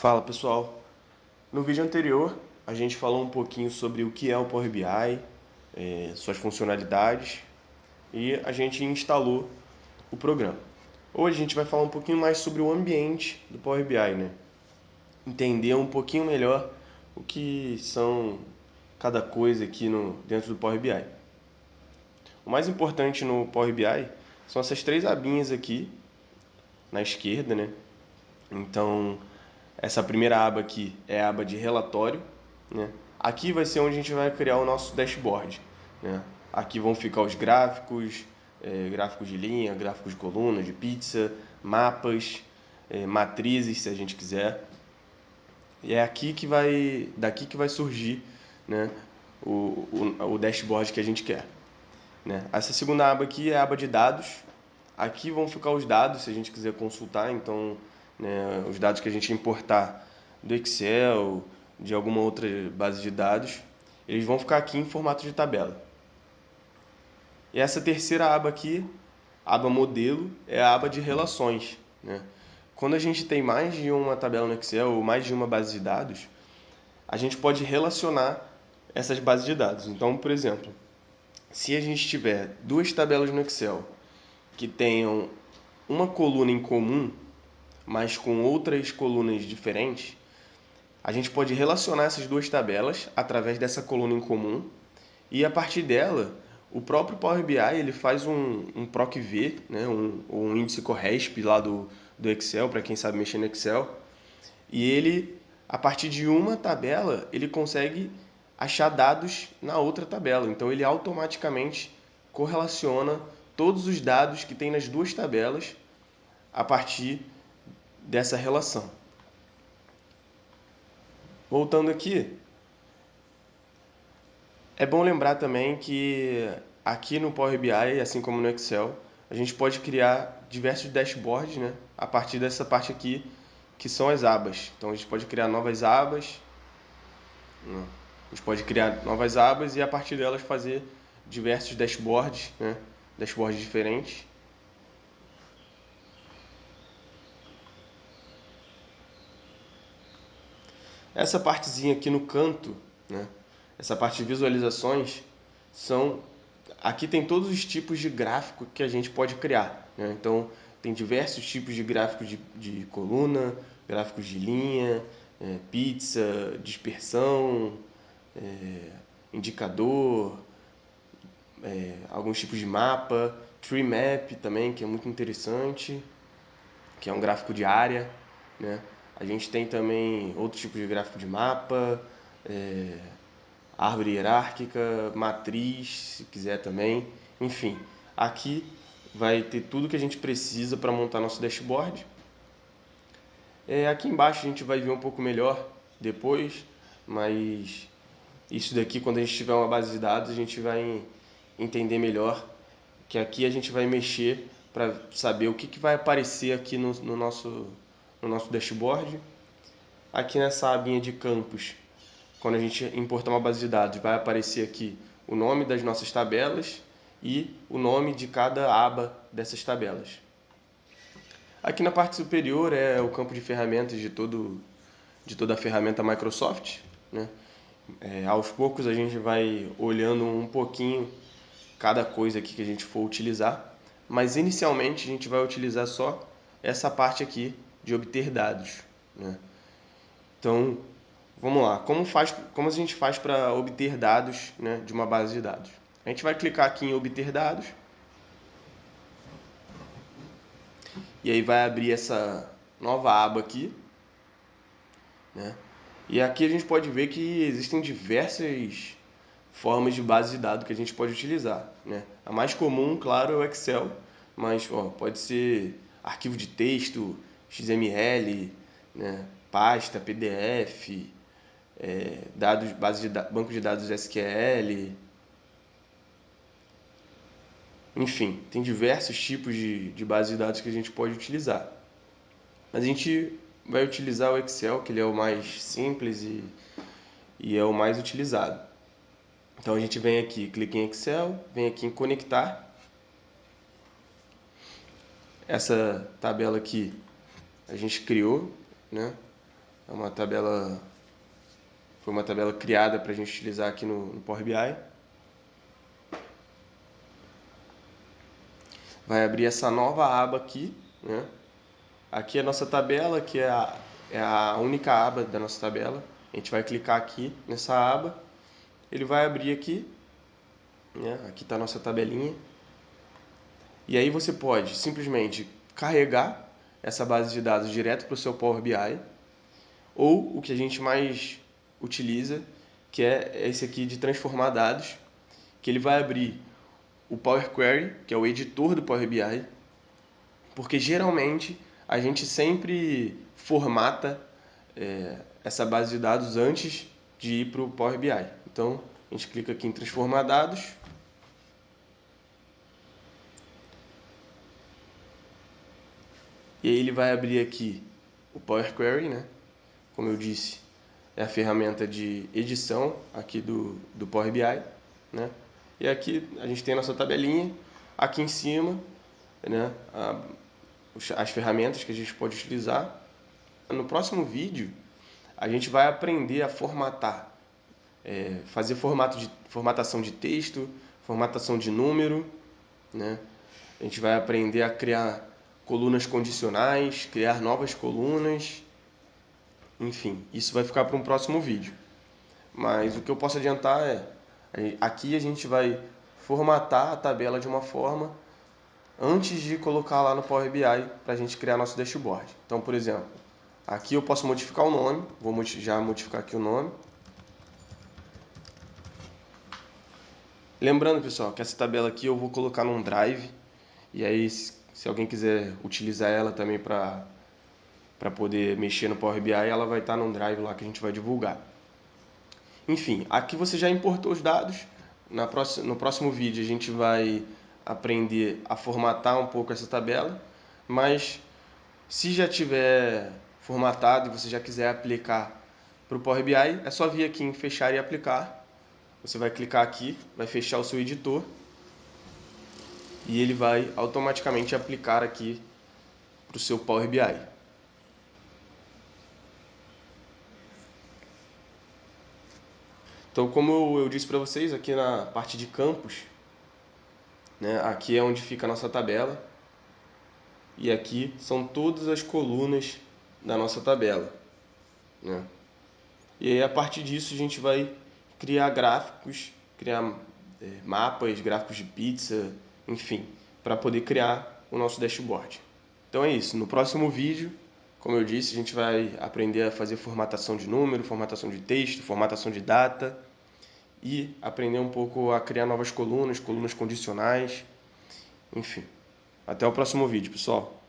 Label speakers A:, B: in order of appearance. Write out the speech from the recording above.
A: Fala pessoal, no vídeo anterior a gente falou um pouquinho sobre o que é o Power BI, suas funcionalidades e a gente instalou o programa. Hoje a gente vai falar um pouquinho mais sobre o ambiente do Power BI, né? Entender um pouquinho melhor o que são cada coisa aqui dentro do Power BI. O mais importante no Power BI são essas três abinhas aqui na esquerda, né? Então, essa primeira aba aqui é a aba de relatório, né? Aqui vai ser onde a gente vai criar o nosso dashboard, né? Aqui vão ficar os gráficos, gráficos de linha, gráficos de coluna, de pizza, mapas, matrizes, se a gente quiser. E é daqui que vai surgir, né, o dashboard que a gente quer, né? Essa segunda aba aqui é a aba de dados. Aqui vão ficar os dados, se a gente quiser consultar, então, né, os dados que a gente importar do Excel, de alguma outra base de dados, eles vão ficar aqui em formato de tabela. E essa terceira aba aqui, aba modelo, é a aba de relações, né? Quando a gente tem mais de uma tabela no Excel ou mais de uma base de dados, a gente pode relacionar essas bases de dados. Então, por exemplo, se a gente tiver duas tabelas no Excel que tenham uma coluna em comum, mas com outras colunas diferentes, a gente pode relacionar essas duas tabelas através dessa coluna em comum e a partir dela, o próprio Power BI ele faz um PROC-V, né, um índice CORRESP lá do Excel, para quem sabe mexer no Excel, e ele, a partir de uma tabela, ele consegue achar dados na outra tabela. Então ele automaticamente correlaciona todos os dados que tem nas duas tabelas a partir dessa relação. Voltando aqui, é bom lembrar também que aqui no Power BI, assim como no Excel, a gente pode criar diversos dashboards, né, a partir dessa parte aqui, que são as abas. Então a gente pode criar novas abas, né, a gente pode criar novas abas e a partir delas fazer diversos dashboards, né, dashboards diferentes. Essa partezinha aqui no canto, né, essa parte de visualizações, são aqui tem todos os tipos de gráfico que a gente pode criar, né? Então tem diversos tipos de gráficos de coluna, gráficos de linha, pizza, dispersão, indicador, alguns tipos de mapa, tree map também, que é muito interessante, que é um gráfico de área, né? A gente tem também outros tipos de gráfico de mapa, árvore hierárquica, matriz, se quiser também. Enfim, aqui vai ter tudo que a gente precisa para montar nosso dashboard. Aqui embaixo a gente vai ver um pouco melhor depois, mas isso daqui, quando a gente tiver uma base de dados, a gente vai entender melhor, que aqui a gente vai mexer para saber o que vai aparecer aqui no nosso dashboard. Aqui nessa abinha de campos, quando a gente importar uma base de dados, vai aparecer aqui o nome das nossas tabelas e o nome de cada aba dessas tabelas. Aqui na parte superior é o campo de ferramentas de toda a ferramenta Microsoft, né? Aos poucos a gente vai olhando um pouquinho cada coisa aqui que a gente for utilizar, mas inicialmente a gente vai utilizar só essa parte aqui de obter dados, né? Então, vamos lá. Como a gente faz para obter dados, né, de uma base de dados? A gente vai clicar aqui em obter dados e aí vai abrir essa nova aba aqui, né? E aqui a gente pode ver que existem diversas formas de base de dados que a gente pode utilizar, né? A mais comum, claro, é o Excel, mas pode ser arquivo de texto, XML, né? Pasta, PDF, dados, banco de dados SQL, enfim, tem diversos tipos de base de dados que a gente pode utilizar. Mas a gente vai utilizar o Excel, que ele é o mais simples e é o mais utilizado. Então a gente vem aqui, clica em Excel, vem aqui em conectar. Essa tabela aqui a gente criou, né? É uma tabela, foi uma tabela criada para a gente utilizar aqui no Power BI. Vai abrir essa nova aba aqui, né? Aqui é a nossa tabela, que é a única aba da nossa tabela. A gente vai clicar aqui nessa aba, ele vai abrir aqui, né? Aqui está a nossa tabelinha. E aí você pode simplesmente carregar essa base de dados direto para o seu Power BI, ou o que a gente mais utiliza, que é esse aqui de transformar dados, que ele vai abrir o Power Query, que é o editor do Power BI, porque geralmente a gente sempre formata essa base de dados antes de ir para o Power BI. Então a gente clica aqui em transformar dados. E aí ele vai abrir aqui o Power Query, né? Como eu disse, é a ferramenta de edição aqui do Power BI, né? E aqui a gente tem a nossa tabelinha, aqui em cima, né? As ferramentas que a gente pode utilizar. No próximo vídeo, a gente vai aprender a formatar, fazer formatação de texto, formatação de número, né? A gente vai aprender a criar colunas condicionais, criar novas colunas, enfim, isso vai ficar para um próximo vídeo. Mas o que eu posso adiantar aqui a gente vai formatar a tabela de uma forma antes de colocar lá no Power BI para a gente criar nosso dashboard. Então, por exemplo, aqui eu posso modificar o nome, vou já modificar aqui o nome. Lembrando, pessoal, que essa tabela aqui eu vou colocar num drive, e aí se alguém quiser utilizar ela também para poder mexer no Power BI, ela vai estar num drive lá que a gente vai divulgar. Enfim, aqui você já importou os dados. No próximo vídeo a gente vai aprender a formatar um pouco essa tabela, mas se já tiver formatado e você já quiser aplicar para o Power BI, é só vir aqui em fechar e aplicar. Você vai clicar aqui, vai fechar o seu editor e ele vai automaticamente aplicar aqui para o seu Power BI. Então, como eu disse para vocês, aqui na parte de campos, né, aqui é onde fica a nossa tabela e aqui são todas as colunas da nossa tabela, né? E aí, a partir disso a gente vai criar gráficos, criar mapas, gráficos de pizza, enfim, para poder criar o nosso dashboard. Então é isso, no próximo vídeo, como eu disse, a gente vai aprender a fazer formatação de número, formatação de texto, formatação de data e aprender um pouco a criar novas colunas, colunas condicionais, enfim. Até o próximo vídeo, pessoal.